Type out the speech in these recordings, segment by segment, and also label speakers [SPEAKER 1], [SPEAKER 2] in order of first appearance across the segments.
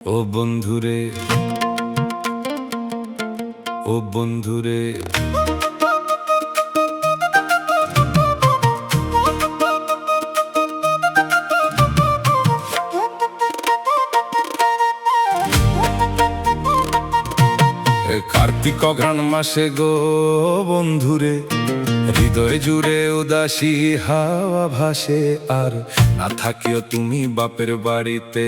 [SPEAKER 1] ও বন্ধুরে, ও বন্ধুরে, কার্তিক অঘ্রাণ মাসে গো বন্ধুরে, হৃদয় জুড়ে উদাসী হাওয়া ভাসে। আর না থাকিও তুমি বাপের বাড়িতে,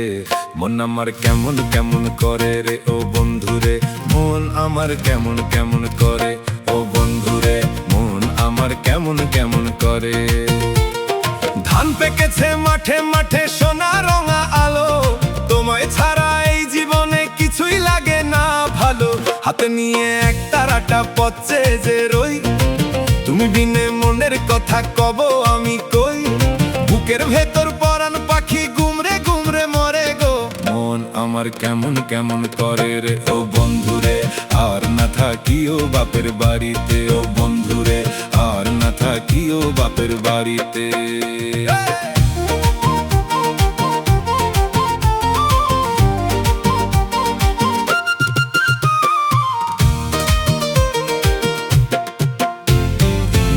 [SPEAKER 1] মন আমার কেমন কেমন করে রে ও বন্ধুরে, মন আমার কেমন কেমন করে ও বন্ধুরে, মন আমার কেমন কেমন করে। ধান পেকেছে মাঠে মাঠে সোনা রঙা আলো, তোমায় ছাড়া এই জীবনে কিছুই লাগে না ভালো। হাতে নিয়ে এক তারাটা পথে যে রই, তুমি বিনে মনের কথা কব আমি কই। বুকের ভেতর পরাণ পাখি গুমরে গুমরে মরে গো, মন আমার কেমন কেমন করে রে ও বন্ধুরে। আর না থাকিও বাপের বাড়িতে ও বন্ধুরে, আর না থাকিও বাপের বাড়িতে।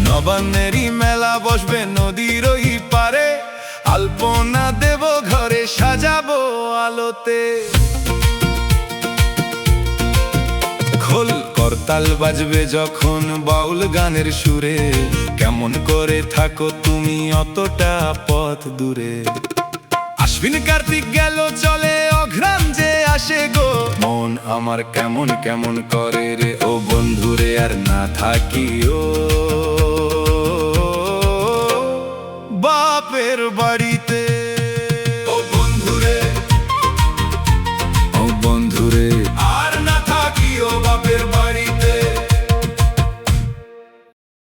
[SPEAKER 1] নবান্নেরই মেলা বসবে নদীর ওই পারে, আলপনা দেব ঘরে সাজাবো আলোতে। খোল করতাল বাজবে যখন বাউল গানের সুরে, কেমন করে থাকো তুমি অতটা পথ দূরে। আশ্বিন কার্তিক গেল চলে অঘ্রাণ যে আসে গো, মন আমার কেমন কেমন করে রে ও বন্ধুরে। আর না থাকিও বাপের বাড়িতে।